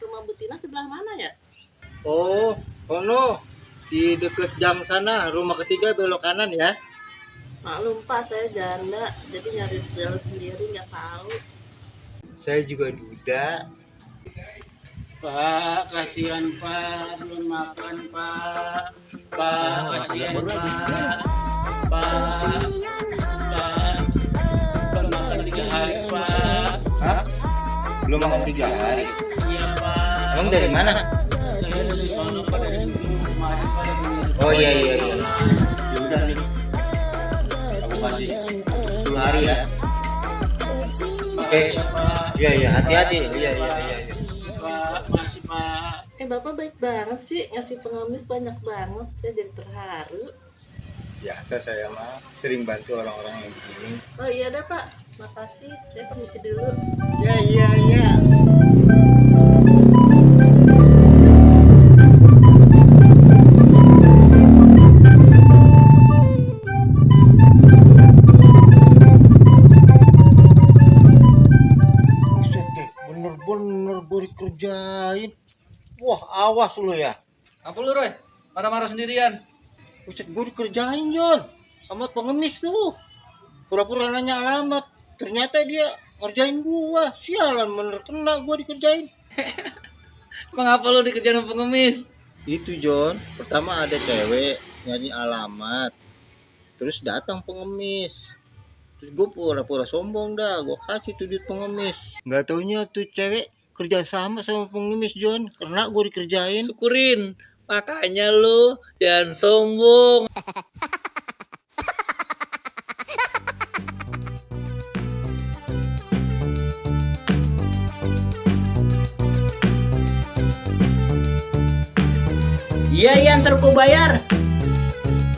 rumah Butina sebelah mana ya? Oh, no, di deket jam sana, rumah ketiga belok kanan ya. Maklum Pak, saya janda, jadi nyari jalan sendiri nggak tahu. Saya juga duda. Pak, kasihan Pak, belum makan Pak. Pak, kasihan Pak. Pak, belum makan 3 hari Pak. Hah? Belum makan 3 hari? Iya Pak. Emang dari mana? Saya dari sono Pak, dari dulu kemarin Pak, dari Oh iya. Ya udah nih. Aku kasih 2 hari ya. Oke. Iya, hati-hati. Iya. Pak, masih Pak. Bapak baik banget sih, ngasih pengemis banyak banget. Saya jadi terharu. Biasa saya mah sering bantu orang-orang yang begini. Oh iya dah Pak, makasih. Saya permisi dulu. Iya. Buset deh, bener-bener gue dikerjain. Wah, awas lu ya. Apa lu, Roy? Marah-marah sendirian. Buset, gue dikerjain, Jon. Sama pengemis tuh. Pura-pura nanya alamat. Ternyata dia ngerjain gua. Sialan, bener kena gua dikerjain. Emang apa lu dikerjain sama pengemis? Itu, Jon. Pertama ada cewek nyari alamat. Terus datang pengemis. Terus gue pura-pura sombong dah. Gue kasih tuh duit pengemis. Nggak taunya tuh cewek kerja sama pengemis, Jon. Karena gue dikerjain. Syukurin. Makanya lu jangan sombong. Iya, ntar gua bayar.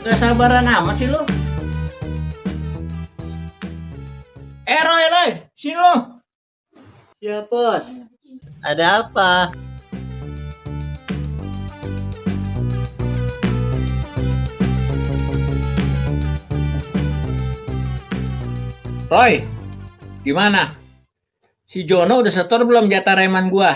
Gak sabaran amat sih lu. Roy, sini lu. Ya, bos. Ada apa? Roy, gimana? Si Jono udah setor belum jatah reman gua?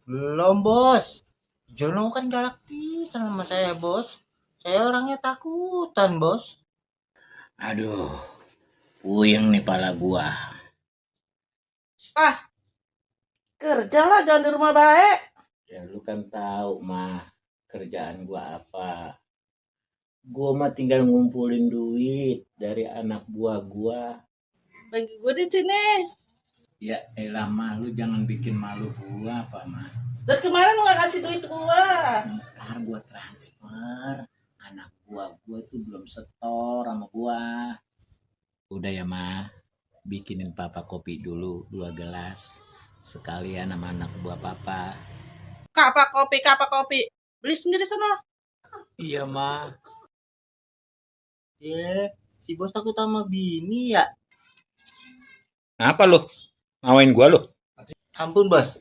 Belum, bos. Jono kan galak pisan sama saya, bos. Saya orangnya takutan, bos. Aduh, puyeng nih pala gua. Kerjalah, jangan di rumah baik. Ya lu kan tahu mah kerjaan gua apa. Gua mah tinggal ngumpulin duit dari anak buah gua. Bagi gue di sini. Ya elah mah, lu jangan bikin malu gua apa mah. Dari kemarin lu nggak kasih duit gua. Ntar gua transfer. Anak buah gua tuh belum setor sama gua. Udah ya mah, bikinin papa kopi dulu 2 gelas. Sekalian sama anak buah papa. Kapak kopi. Beli sendiri sana. Iya mah. Si bos takut sama bini ya? Apa lu? Ngawain gua lu? Ampun, bos.